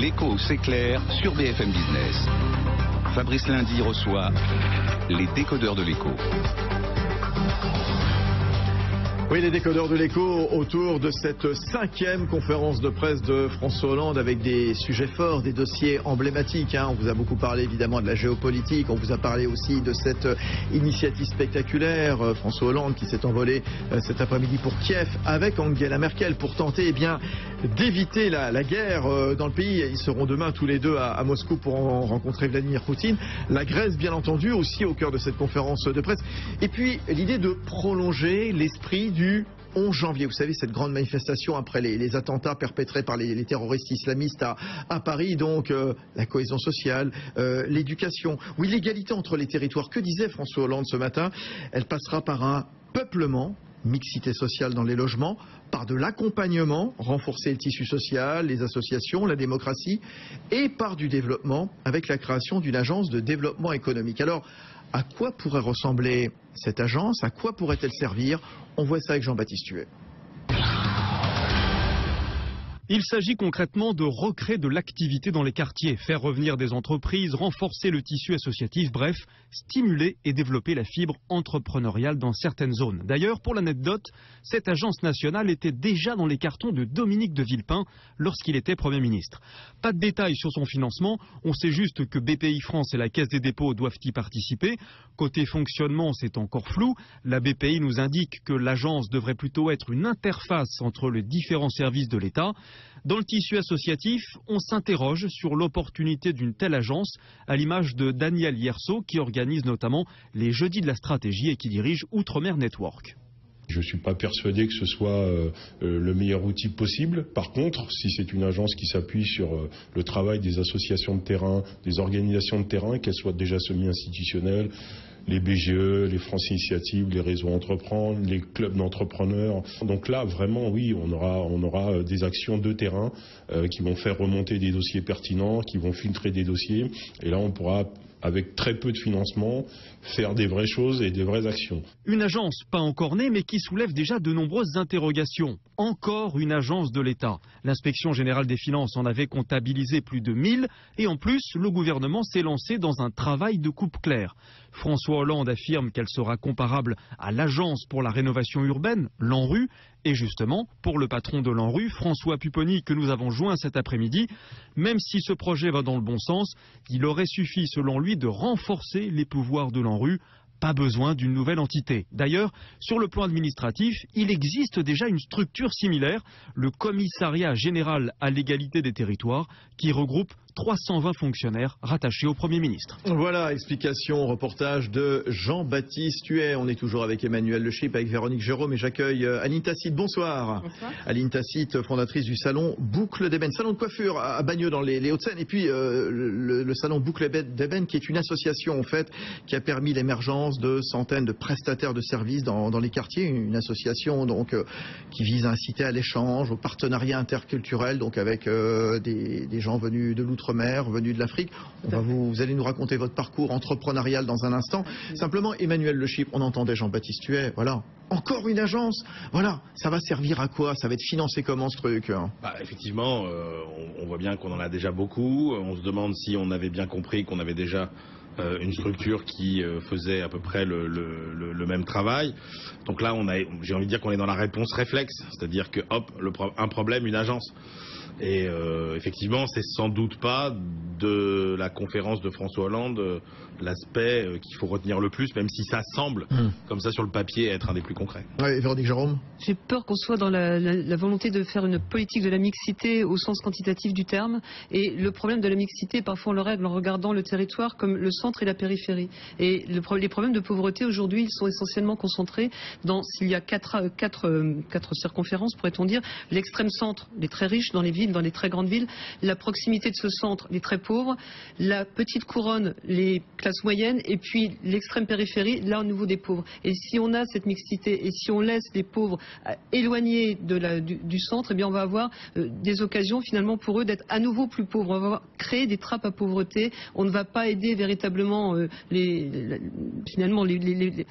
L'écho, c'est clair sur BFM Business. Fabrice Lundi reçoit les décodeurs de l'écho. Oui, les décodeurs de l'écho autour de cette 5e conférence de presse de François Hollande avec des sujets forts, des dossiers emblématiques. On vous a beaucoup parlé évidemment de la géopolitique, on vous a parlé aussi de cette initiative spectaculaire. François Hollande qui s'est envolé cet après-midi pour Kiev avec Angela Merkel pour tenter d'éviter la guerre dans le pays. Ils seront demain tous les deux à Moscou pour rencontrer Vladimir Poutine. La Grèce bien entendu aussi au cœur de cette conférence de presse. Et puis l'idée de prolonger l'esprit du 11 janvier. Vous savez, cette grande manifestation après les attentats perpétrés par les terroristes islamistes à Paris. Donc la cohésion sociale, l'éducation, oui, l'égalité entre les territoires. Que disait François Hollande ce matin? Elle passera par un peuplement, mixité sociale dans les logements, par de l'accompagnement, renforcer le tissu social, les associations, la démocratie, et par du développement avec la création d'une agence de développement économique. Alors, à quoi pourrait ressembler cette agence? À quoi pourrait-elle servir? On voit ça avec Jean-Baptiste Huet. Il s'agit concrètement de recréer de l'activité dans les quartiers, faire revenir des entreprises, renforcer le tissu associatif, bref, stimuler et développer la fibre entrepreneuriale dans certaines zones. D'ailleurs, pour l'anecdote, cette agence nationale était déjà dans les cartons de Dominique de Villepin lorsqu'il était Premier ministre. Pas de détails sur son financement, on sait juste que BPI France et la Caisse des dépôts doivent y participer. Côté fonctionnement, c'est encore flou. La BPI nous indique que l'agence devrait plutôt être une interface entre les différents services de l'État. Dans le tissu associatif, on s'interroge sur l'opportunité d'une telle agence, à l'image de Daniel Yerso, qui organise notamment les Jeudis de la stratégie et qui dirige Outre-mer Network. Je ne suis pas persuadé que ce soit le meilleur outil possible. Par contre, si c'est une agence qui s'appuie sur le travail des associations de terrain, des organisations de terrain, qu'elles soient déjà semi-institutionnelles, les BGE, les France Initiatives, les réseaux entreprendre, les clubs d'entrepreneurs. Donc là, vraiment, oui, on aura des actions de terrain qui vont faire remonter des dossiers pertinents, qui vont filtrer des dossiers. Et là, on pourra, avec très peu de financement, faire des vraies choses et des vraies actions. Une agence pas encore née mais qui soulève déjà de nombreuses interrogations. Encore une agence de l'État. L'inspection générale des finances en avait comptabilisé plus de 1000 et en plus le gouvernement s'est lancé dans un travail de coupe claire. François Hollande affirme qu'elle sera comparable à l'agence pour la rénovation urbaine, l'ANRU, et justement, pour le patron de l'ANRU, François Pupponi, que nous avons joint cet après-midi, même si ce projet va dans le bon sens, il aurait suffi selon lui de renforcer les pouvoirs de l'ANRU. Pas besoin d'une nouvelle entité. D'ailleurs, sur le plan administratif, il existe déjà une structure similaire, le Commissariat général à l'égalité des territoires, qui regroupe 320 fonctionnaires rattachés au Premier ministre. Voilà, explication, reportage de Jean-Baptiste Huet. On est toujours avec Emmanuel Le Chip, avec Véronique Jérôme et j'accueille Aline Tacite. Bonsoir. Bonsoir. Aline Tacite, fondatrice du salon Boucle d'Ébène, salon de coiffure à Bagneux dans les Hauts-de-Seine. Et puis le salon Boucle d'Ébène qui est une association en fait qui a permis l'émergence de centaines de prestataires de services dans les quartiers. Une association donc qui vise à inciter à l'échange, au partenariat interculturel donc avec des gens venus de l'outre-mer, venus de l'Afrique. Vous allez nous raconter votre parcours entrepreneurial dans un instant. Simplement, Emmanuel Le Chip, on entendait Jean-Baptiste Huet, voilà. Encore une agence, voilà. Ça va servir à quoi? Ça va être financé comment ce truc? Effectivement, on voit bien qu'on en a déjà beaucoup. On se demande si on avait bien compris qu'on avait déjà une structure qui faisait à peu près le même travail. Donc là, j'ai envie de dire qu'on est dans la réponse réflexe, c'est-à-dire que hop, un problème, une agence. Et effectivement, c'est sans doute pas de la conférence de François Hollande l'aspect qu'il faut retenir le plus, même si ça semble, comme ça sur le papier, être un des plus concrets. Oui, Véronique Jérôme. J'ai peur qu'on soit dans la volonté de faire une politique de la mixité au sens quantitatif du terme. Et le problème de la mixité, parfois on le règle en regardant le territoire comme le centre et la périphérie. Et les problèmes de pauvreté aujourd'hui, ils sont essentiellement concentrés dans, s'il y a quatre circonférences, pourrait-on dire, l'extrême centre, les très riches dans les villes, dans les très grandes villes, la proximité de ce centre, les très pauvres, la petite couronne, les classes moyennes, et puis l'extrême périphérie, là au niveau des pauvres. Et si on a cette mixité, et si on laisse les pauvres éloignés du centre, eh bien on va avoir des occasions finalement pour eux d'être à nouveau plus pauvres. On va créer des trappes à pauvreté. On ne va pas aider véritablement finalement les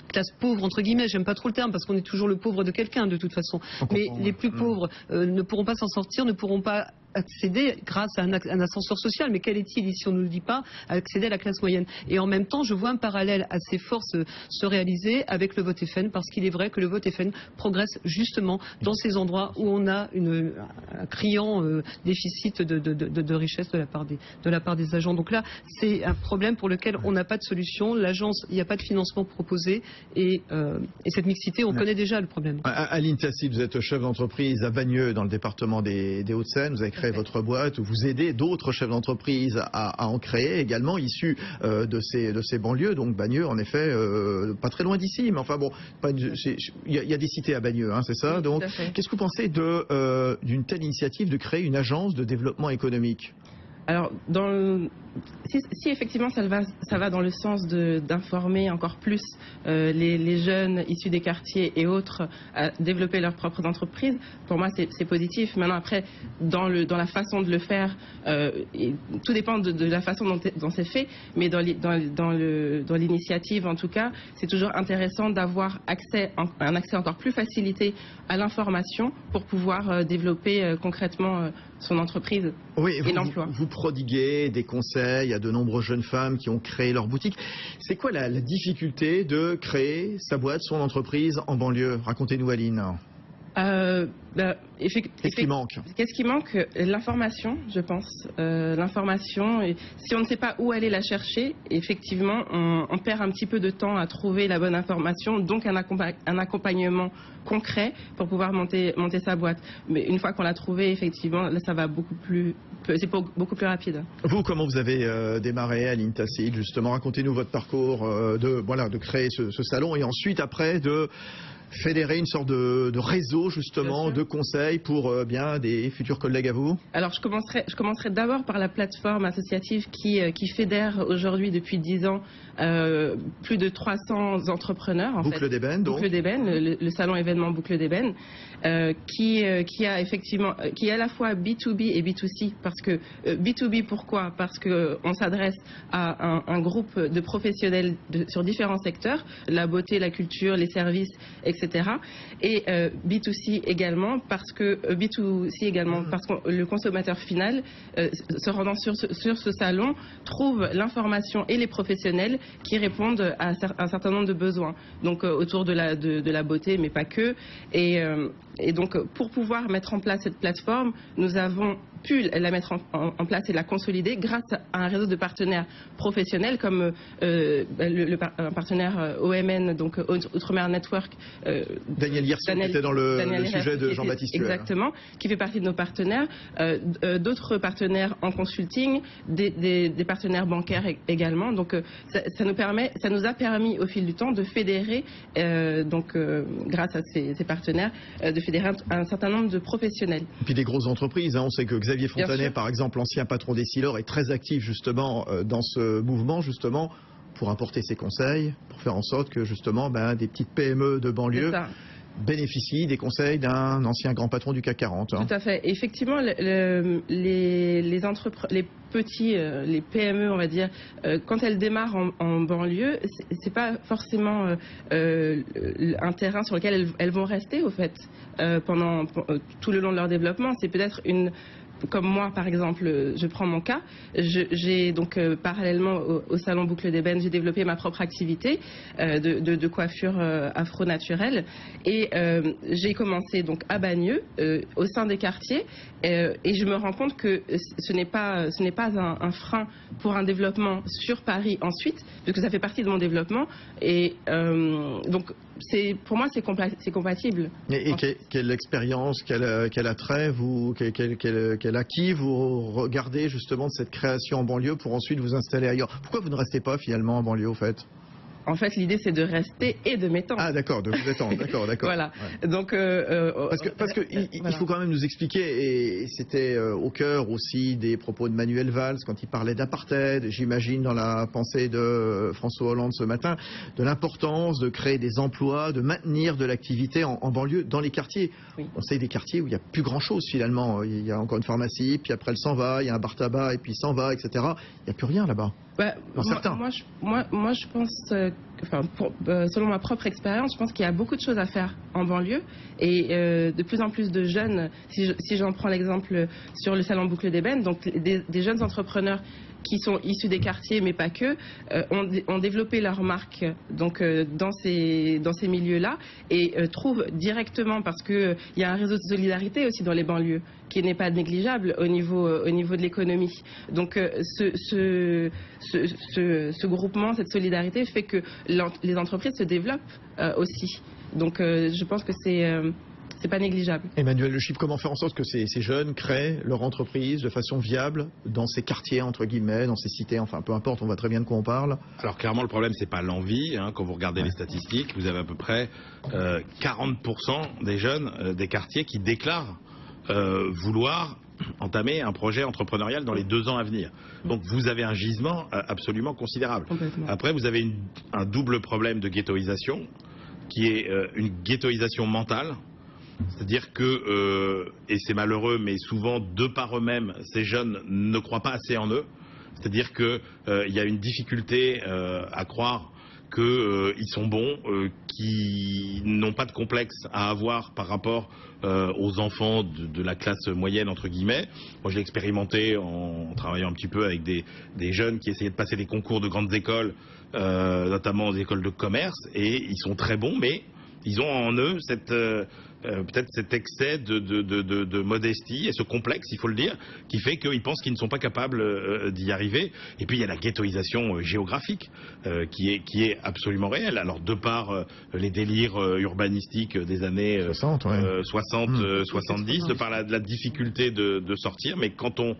classe pauvre entre guillemets, j'aime pas trop le terme parce qu'on est toujours le pauvre de quelqu'un de toute façon, mais les plus pauvres ne pourront pas s'en sortir, ne pourront pas accéder, grâce à un ascenseur social, mais quel est-il ici, on ne nous le dit pas, à accéder à la classe moyenne. Et en même temps, je vois un parallèle assez fort se réaliser avec le vote FN, parce qu'il est vrai que le vote FN progresse justement dans ces endroits où on a un criant déficit de richesse de la part des agents. Donc là, c'est un problème pour lequel on n'a pas de solution. L'agence, il n'y a pas de financement proposé, et cette mixité, on connaît déjà le problème. Aline Tassil, vous êtes chef d'entreprise à Bagneux, dans le département des Hauts-de-Seine. Vous avez créé votre boîte, où vous aidez d'autres chefs d'entreprise à en créer également, issus de ces banlieues. Donc Bagneux, en effet, pas très loin d'ici, mais enfin bon, il y a des cités à Bagneux, hein, c'est ça. Oui, donc, qu'est-ce que vous pensez d'une telle initiative de créer une agence de développement économique? Alors, si effectivement ça va dans le sens d'informer encore plus les jeunes issus des quartiers et autres à développer leurs propres entreprises, pour moi c'est positif. Maintenant, après, dans la façon de le faire, tout dépend de la façon dont c'est fait, mais dans l'initiative en tout cas, c'est toujours intéressant d'avoir un accès encore plus facilité à l'information pour pouvoir développer concrètement son entreprise et l'emploi. Vous prodiguez des conseils à de nombreuses jeunes femmes qui ont créé leur boutique. C'est quoi la difficulté de créer sa boîte, son entreprise en banlieue? Racontez-nous, Aline. Qu'est-ce qui manque? Qu'est-ce qui manque? L'information, je pense. L'information. Si on ne sait pas où aller la chercher, effectivement, on perd un petit peu de temps à trouver la bonne information, donc un accompagnement concret pour pouvoir monter sa boîte. Mais une fois qu'on l'a trouvée, effectivement, là, ça va beaucoup plus rapide. Vous, comment vous avez démarré, Aline Tassil, justement? Racontez-nous votre parcours de créer ce salon, et ensuite, après, de fédérer une sorte de réseau, justement, de conseils pour des futurs collègues à vous. Alors, je commencerai d'abord par la plateforme associative qui fédère aujourd'hui, depuis 10 ans, plus de 300 entrepreneurs. Boucle d'ébène, donc. Boucle d'ébène, le salon événement Boucle d'ébène, qui est à la fois B2B et B2C. Parce que B2B, pourquoi? Parce qu'on s'adresse à un groupe de professionnels sur différents secteurs, la beauté, la culture, les services, etc. Et B2C également, parce que le consommateur final, se rendant sur ce salon, trouve l'information et les professionnels qui répondent à un certain nombre de besoins. Donc autour de la beauté, mais pas que. Et donc, pour pouvoir mettre en place cette plateforme, nous avons pu la mettre en place et la consolider grâce à un réseau de partenaires professionnels comme un partenaire OMN, donc Outre-mer Network. Daniel Hirson, qui était dans le sujet de Jean-Baptiste Huel. Exactement, qui fait partie de nos partenaires. D'autres partenaires en consulting, des partenaires bancaires également. Donc, ça nous a permis au fil du temps de fédérer, grâce à ces partenaires, de fédérer un certain nombre de professionnels. Et puis des grosses entreprises, on sait que Xavier Fontanet, par exemple, l'ancien patron d'Essilor, est très actif justement dans ce mouvement, justement, pour apporter ses conseils, pour faire en sorte que justement des petites PME de banlieue bénéficient des conseils d'un ancien grand patron du CAC 40. Tout à fait. Effectivement, les PME, on va dire, quand elles démarrent en banlieue, c'est pas forcément un terrain sur lequel elles vont rester, au fait, pendant tout le long de leur développement. C'est peut-être comme moi, par exemple, je prends mon cas, j'ai donc parallèlement au salon Boucle d'ébène, j'ai développé ma propre activité de coiffure afro-naturelle, et j'ai commencé donc à Bagneux, au sein des quartiers, et je me rends compte que ce n'est pas un frein pour un développement sur Paris ensuite, puisque ça fait partie de mon développement, et donc pour moi c'est compatible. Et quelle expérience, quel attrait, quel acquis vous regardez justement de cette création en banlieue pour ensuite vous installer ailleurs? Pourquoi vous ne restez pas finalement en banlieue, au fait? En fait, l'idée, c'est de rester et de m'étendre. Ah, d'accord, de vous étendre, d'accord. Voilà. Ouais. Donc, parce que il faut quand même nous expliquer, et c'était au cœur aussi des propos de Manuel Valls quand il parlait d'apartheid, j'imagine dans la pensée de François Hollande ce matin, de l'importance de créer des emplois, de maintenir de l'activité en banlieue, dans les quartiers. Oui. On sait des quartiers où il n'y a plus grand-chose finalement. Il y a encore une pharmacie, puis après elle s'en va, il y a un bar tabac, et puis il s'en va, etc. Il n'y a plus rien là-bas. Moi, je pense, selon ma propre expérience, je pense qu'il y a beaucoup de choses à faire en banlieue et de plus en plus de jeunes, si j'en prends l'exemple sur le salon Boucle d'Ébène, donc des jeunes entrepreneurs qui sont issus des quartiers, mais pas que, ont développé leur marque donc, dans ces milieux-là et trouvent directement, parce qu'il y a un réseau de solidarité aussi dans les banlieues qui n'est pas négligeable au niveau de l'économie. Donc ce groupement, cette solidarité fait que les entreprises se développent aussi. Donc je pense que c'est pas négligeable. Emmanuel Le Chypre, comment faire en sorte que ces jeunes créent leur entreprise de façon viable dans ces quartiers, entre guillemets, dans ces cités, enfin peu importe, on voit très bien de quoi on parle. Alors clairement le problème c'est pas l'envie, quand vous regardez les statistiques, vous avez à peu près 40% des jeunes des quartiers qui déclarent vouloir entamer un projet entrepreneurial dans les 2 ans à venir. Donc vous avez un gisement absolument considérable. Après vous avez un double problème de ghettoisation qui est une ghettoisation mentale. C'est-à-dire que, et c'est malheureux, mais souvent de par eux-mêmes, ces jeunes ne croient pas assez en eux. C'est-à-dire qu'il y a une difficulté à croire qu'ils sont bons, qui n'ont pas de complexe à avoir par rapport aux enfants de la classe moyenne, entre guillemets. Moi, je l'ai expérimenté en travaillant un petit peu avec des jeunes qui essayaient de passer des concours de grandes écoles, notamment des écoles de commerce, et ils sont très bons, mais ils ont en eux peut-être cet excès de modestie et ce complexe, il faut le dire, qui fait qu'ils pensent qu'ils ne sont pas capables d'y arriver. Et puis il y a la ghettoisation géographique qui est absolument réelle. Alors de par les délires urbanistiques des années 60-70, de par la difficulté de sortir, mais quand on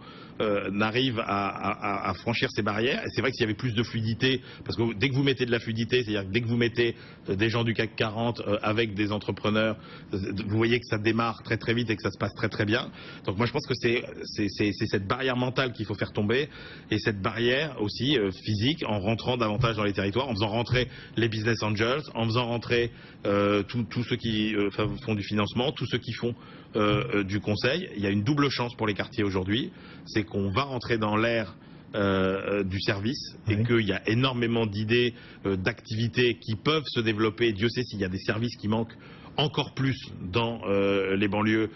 arrive à franchir ces barrières, et c'est vrai que s'il y avait plus de fluidité, parce que dès que vous mettez de la fluidité, c'est-à-dire que dès que vous mettez des gens du CAC 40 avec des entrepreneurs, vous voyez que ça démarre très très vite et que ça se passe très très bien. Donc moi je pense que c'est cette barrière mentale qu'il faut faire tomber, et cette barrière aussi physique, en rentrant davantage dans les territoires, en faisant rentrer les business angels, en faisant rentrer tous ceux qui font du financement, tous ceux qui font du conseil. Il y a une double chance pour les quartiers aujourd'hui, c'est qu'on va rentrer dans l'ère du service, et qu'il y a énormément d'idées, d'activités qui peuvent se développer. Dieu sait s'il y a des services qui manquent encore plus dans les banlieues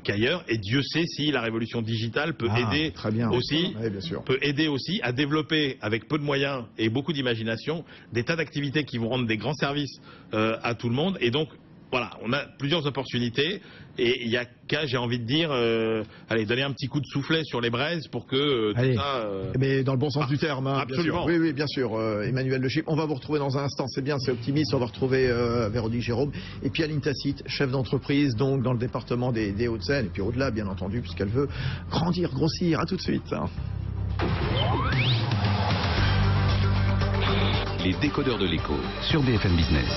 qu'ailleurs, et Dieu sait si la révolution digitale peut aider aussi à développer, avec peu de moyens et beaucoup d'imagination, des tas d'activités qui vont rendre des grands services à tout le monde. Et donc voilà, on a plusieurs opportunités, et il n'y a qu'à, j'ai envie de dire, allez, donner un petit coup de soufflet sur les braises pour que tout ça... Mais dans le bon sens du terme, absolument. Bien sûr. Oui, bien sûr. Emmanuel Le Chypre, on va vous retrouver dans un instant, c'est bien, c'est optimiste, on va retrouver Véronique Jérôme, et puis Aline Tacite, chef d'entreprise, donc dans le département des Hauts-de-Seine, et puis au-delà, bien entendu, puisqu'elle veut grandir, grossir. À tout de suite. Les décodeurs de l'écho sur BFM Business.